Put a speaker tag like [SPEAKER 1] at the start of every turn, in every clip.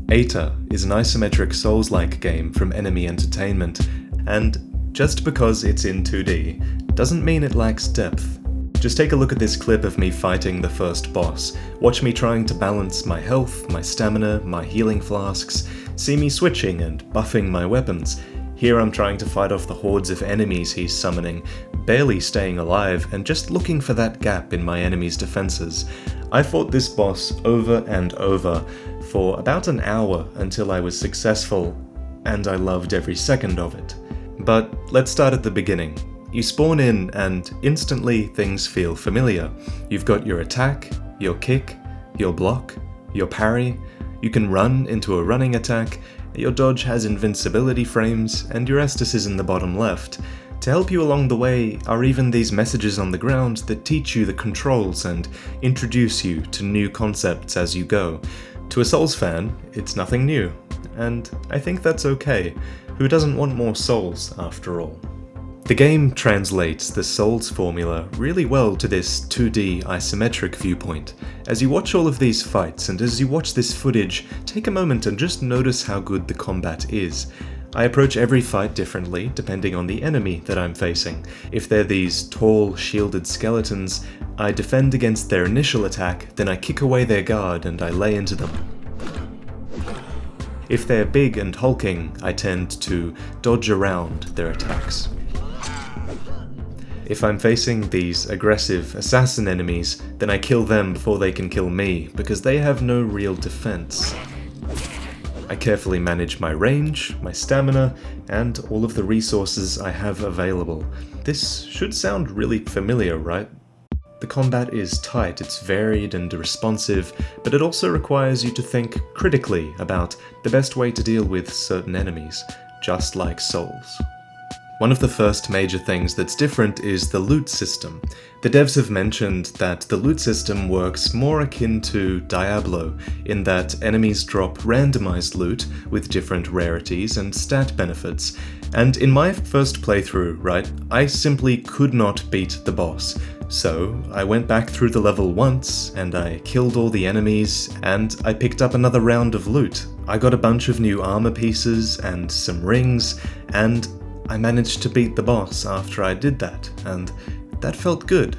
[SPEAKER 1] EITR is an isometric Souls-like game from Enemy Entertainment, and just because it's in 2D doesn't mean it lacks depth. Just take a look at this clip of me fighting the first boss, watch me trying to balance my health, my stamina, my healing flasks, see me switching and buffing my weapons. Here I'm trying to fight off the hordes of enemies he's summoning, barely staying alive and just looking for that gap in my enemy's defenses. I fought this boss over and over for about an hour until I was successful, and I loved every second of it. But let's start at the beginning. You spawn in and instantly things feel familiar. You've got your attack, your kick, your block, your parry, you can run into a running attack, your dodge has invincibility frames, and your Estus is in the bottom left. To help you along the way are even these messages on the ground that teach you the controls and introduce you to new concepts as you go. To a Souls fan, it's nothing new, and I think that's okay. Who doesn't want more Souls, after all? The game translates the Souls formula really well to this 2D isometric viewpoint. As you watch all of these fights and as you watch this footage, take a moment and just notice how good the combat is. I approach every fight differently depending on the enemy that I'm facing. If they're these tall, shielded skeletons, I defend against their initial attack, then I kick away their guard and I lay into them. If they're big and hulking, I tend to dodge around their attacks. If I'm facing these aggressive assassin enemies, then I kill them before they can kill me, because they have no real defense. I carefully manage my range, my stamina, and all of the resources I have available. This should sound really familiar, right? The combat is tight, it's varied and responsive, but it also requires you to think critically about the best way to deal with certain enemies, just like Souls. One of the first major things that's different is the loot system. The devs have mentioned that the loot system works more akin to Diablo, in that enemies drop randomized loot with different rarities and stat benefits. And in my first playthrough, right, I simply could not beat the boss. So I went back through the level once, and I killed all the enemies, and I picked up another round of loot. I got a bunch of new armor pieces and some rings, and I managed to beat the boss after I did that, and that felt good.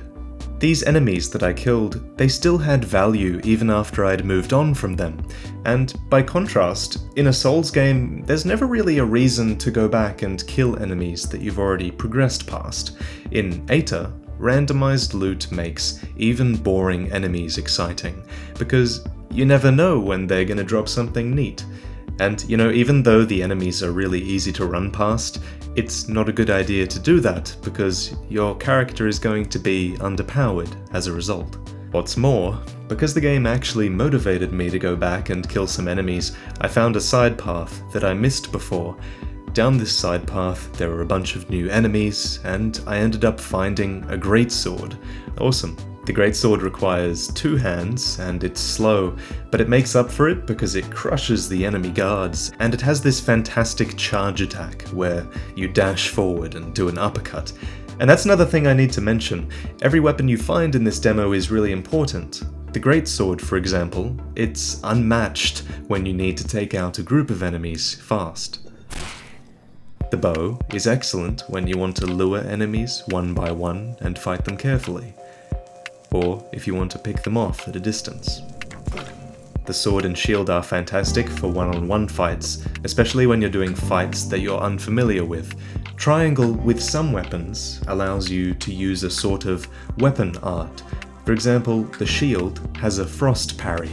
[SPEAKER 1] These enemies that I killed, they still had value even after I'd moved on from them, and by contrast, in a Souls game, there's never really a reason to go back and kill enemies that you've already progressed past. In EITR, randomized loot makes even boring enemies exciting, because you never know when they're gonna drop something neat. And, even though the enemies are really easy to run past, it's not a good idea to do that, because your character is going to be underpowered as a result. What's more, because the game actually motivated me to go back and kill some enemies, I found a side path that I missed before. Down this side path, there were a bunch of new enemies, and I ended up finding a greatsword. Awesome. The greatsword requires 2 hands, and it's slow, but it makes up for it because it crushes the enemy guards, and it has this fantastic charge attack where you dash forward and do an uppercut. And that's another thing I need to mention. Every weapon you find in this demo is really important. The greatsword, for example, it's unmatched when you need to take out a group of enemies fast. The bow is excellent when you want to lure enemies one by one and fight them carefully, or if you want to pick them off at a distance. The sword and shield are fantastic for one-on-one fights, especially when you're doing fights that you're unfamiliar with. Triangle with some weapons allows you to use a sort of weapon art. For example, the shield has a frost parry.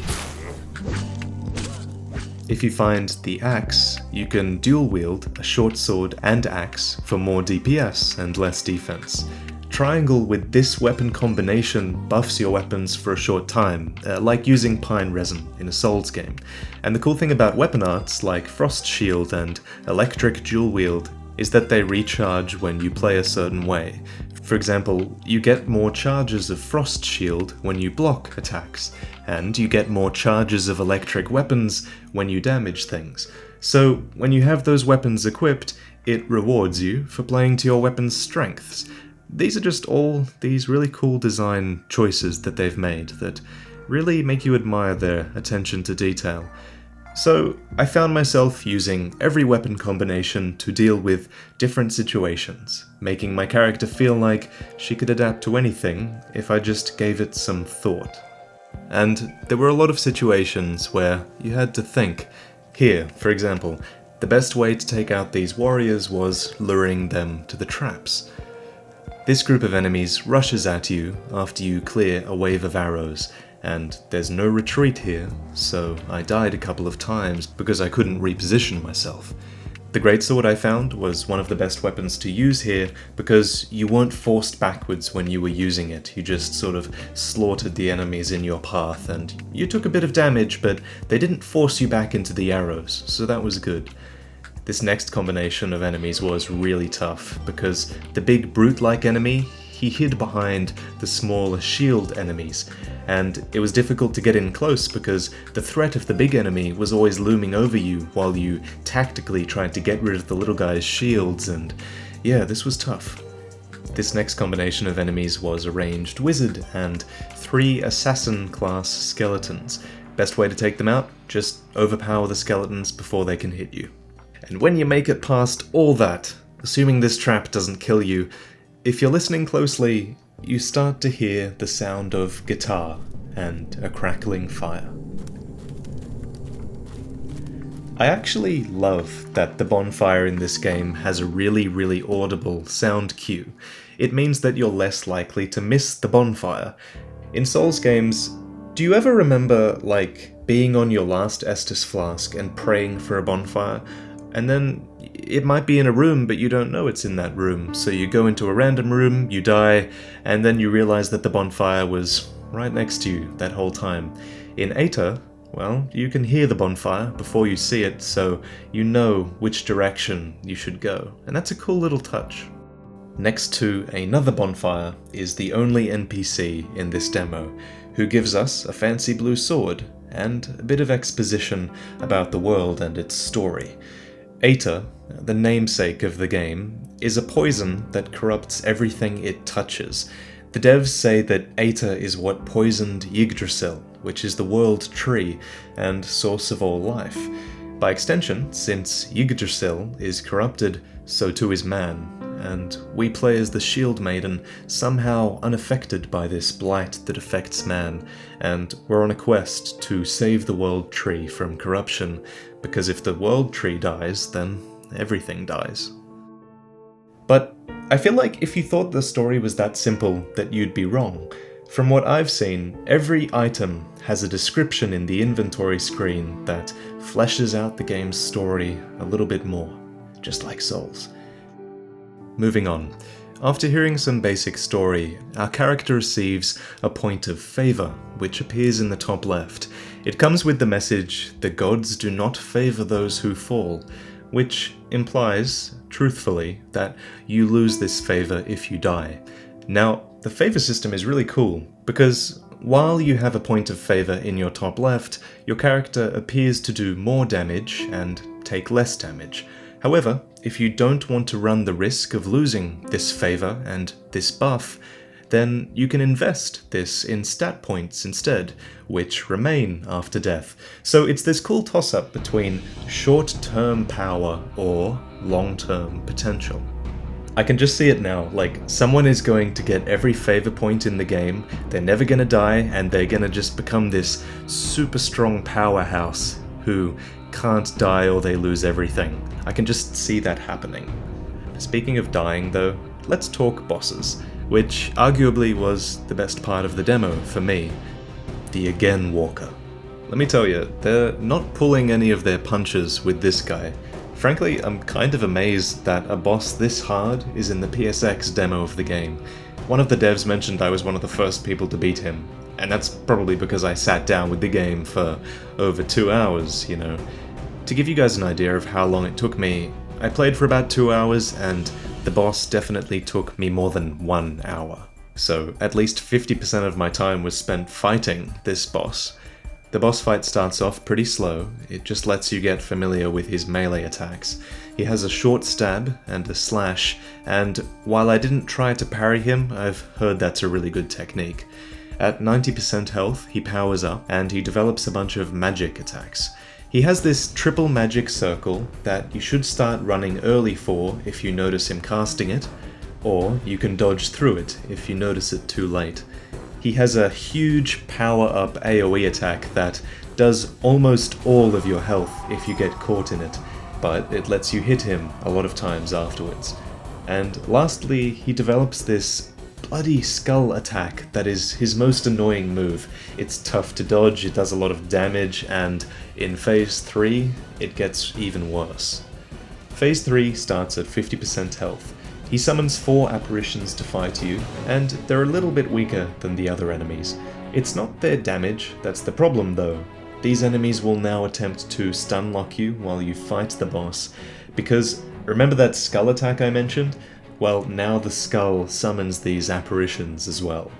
[SPEAKER 1] If you find the axe, you can dual wield a short sword and axe for more DPS and less defense. Triangle with this weapon combination buffs your weapons for a short time, like using pine resin in a Souls game. And the cool thing about weapon arts like Frost Shield and Electric Dual Wield is that they recharge when you play a certain way. For example, you get more charges of Frost Shield when you block attacks, and you get more charges of electric weapons when you damage things. So when you have those weapons equipped, it rewards you for playing to your weapon's strengths. These are just all these really cool design choices that they've made that really make you admire their attention to detail. So I found myself using every weapon combination to deal with different situations, making my character feel like she could adapt to anything if I just gave it some thought. And there were a lot of situations where you had to think. Here, for example, the best way to take out these warriors was luring them to the traps. This group of enemies rushes at you after you clear a wave of arrows, and there's no retreat here, so I died a couple of times because I couldn't reposition myself. The greatsword I found was one of the best weapons to use here because you weren't forced backwards when you were using it. You just sort of slaughtered the enemies in your path, and you took a bit of damage, but they didn't force you back into the arrows, so that was good. This next combination of enemies was really tough because the big brute-like enemy, he hid behind the smaller shield enemies, and it was difficult to get in close because the threat of the big enemy was always looming over you while you tactically tried to get rid of the little guy's shields, and yeah, this was tough. This next combination of enemies was a ranged wizard and 3 assassin-class skeletons. Best way to take them out? Just overpower the skeletons before they can hit you. And when you make it past all that, assuming this trap doesn't kill you, if you're listening closely, you start to hear the sound of guitar and a crackling fire. I actually love that the bonfire in this game has a really audible sound cue. It means that you're less likely to miss the bonfire. In Souls games, do you ever remember, being on your last Estus flask and praying for a bonfire? And then it might be in a room, but you don't know it's in that room. So you go into a random room, you die, and then you realize that the bonfire was right next to you that whole time. In EITR, well, you can hear the bonfire before you see it, so you know which direction you should go. And that's a cool little touch. Next to another bonfire is the only NPC in this demo, who gives us a fancy blue sword and a bit of exposition about the world and its story. EITR, the namesake of the game, is a poison that corrupts everything it touches. The devs say that EITR is what poisoned Yggdrasil, which is the world tree and source of all life. By extension, since Yggdrasil is corrupted, so too is man, and we play as the Shield Maiden, somehow unaffected by this blight that affects man, and we're on a quest to save the world tree from corruption, because if the world tree dies, then everything dies. But I feel like if you thought the story was that simple, that you'd be wrong. From what I've seen, every item has a description in the inventory screen that fleshes out the game's story a little bit more, just like Souls. Moving on. After hearing some basic story, our character receives a point of favor, which appears in the top left. It comes with the message, "The gods do not favor those who fall," which implies, truthfully, that you lose this favor if you die. Now, the favor system is really cool, because while you have a point of favor in your top left, your character appears to do more damage and take less damage. However, if you don't want to run the risk of losing this favor and this buff, then you can invest this in stat points instead, which remain after death. So it's this cool toss-up between short-term power or long-term potential. I can just see it now, someone is going to get every favor point in the game, they're never gonna die, and they're gonna just become this super strong powerhouse who can't die or they lose everything. I can just see that happening. Speaking of dying though, let's talk bosses, which arguably was the best part of the demo for me. The Again Walker. Let me tell you, they're not pulling any of their punches with this guy. Frankly, I'm kind of amazed that a boss this hard is in the PSX demo of the game. One of the devs mentioned I was one of the first people to beat him, and that's probably because I sat down with the game for over 2 hours, To give you guys an idea of how long it took me, I played for about 2 hours, and the boss definitely took me more than 1 hour. So at least 50% of my time was spent fighting this boss. The boss fight starts off pretty slow, it just lets you get familiar with his melee attacks. He has a short stab and a slash, and while I didn't try to parry him, I've heard that's a really good technique. At 90% health, he powers up, and he develops a bunch of magic attacks. He has this triple magic circle that you should start running early for if you notice him casting it, or you can dodge through it if you notice it too late. He has a huge power-up AoE attack that does almost all of your health if you get caught in it, but it lets you hit him a lot of times afterwards. And lastly, he develops this bloody skull attack that is his most annoying move. It's tough to dodge, it does a lot of damage, and in Phase 3, it gets even worse. Phase 3 starts at 50% health. He summons 4 apparitions to fight you, and they're a little bit weaker than the other enemies. It's not their damage that's the problem though. These enemies will now attempt to stun lock you while you fight the boss, because remember that skull attack I mentioned? Well, now the skull summons these apparitions as well.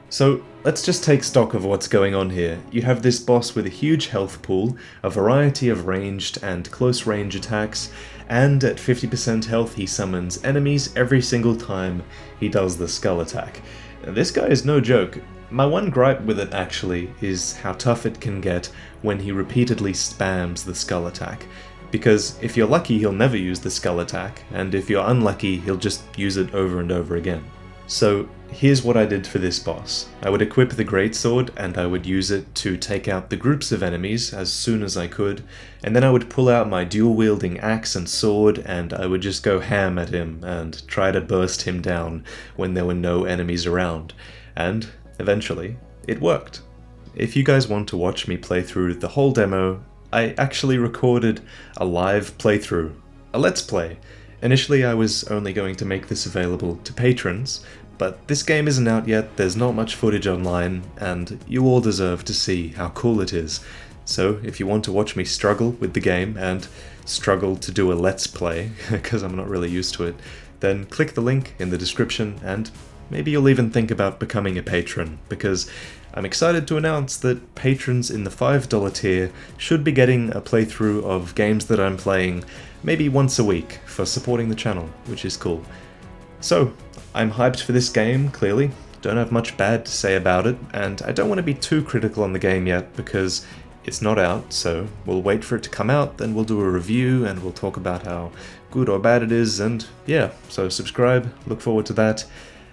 [SPEAKER 1] So let's just take stock of what's going on here. You have this boss with a huge health pool, a variety of ranged and close range attacks, and at 50% health he summons enemies every single time he does the skull attack. This guy is no joke. My one gripe with it actually is how tough it can get when he repeatedly spams the skull attack. Because if you're lucky he'll never use the skull attack, and if you're unlucky he'll just use it over and over again. So here's what I did for this boss. I would equip the greatsword and I would use it to take out the groups of enemies as soon as I could, and then I would pull out my dual-wielding axe and sword and I would just go ham at him and try to burst him down when there were no enemies around. And eventually, it worked. If you guys want to watch me play through the whole demo, I actually recorded a live playthrough, a let's play. Initially I was only going to make this available to patrons, but this game isn't out yet, there's not much footage online, and you all deserve to see how cool it is. So if you want to watch me struggle with the game and struggle to do a let's play, because I'm not really used to it, then click the link in the description and maybe you'll even think about becoming a patron, because I'm excited to announce that patrons in the $5 tier should be getting a playthrough of games that I'm playing maybe once a week for supporting the channel, which is cool. So, I'm hyped for this game, clearly. Don't have much bad to say about it, and I don't want to be too critical on the game yet because it's not out, so we'll wait for it to come out, then we'll do a review and we'll talk about how good or bad it is, and yeah, so subscribe, look forward to that.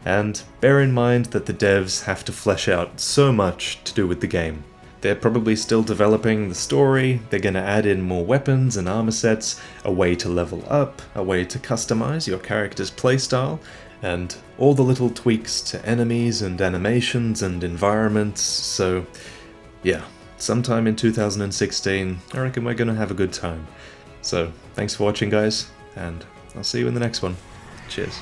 [SPEAKER 1] And bear in mind that the devs have to flesh out so much to do with the game. They're probably still developing the story, they're going to add in more weapons and armor sets, a way to level up, a way to customize your character's playstyle, and all the little tweaks to enemies and animations and environments, so yeah, sometime in 2016, I reckon we're going to have a good time. So, thanks for watching guys, and I'll see you in the next one. Cheers.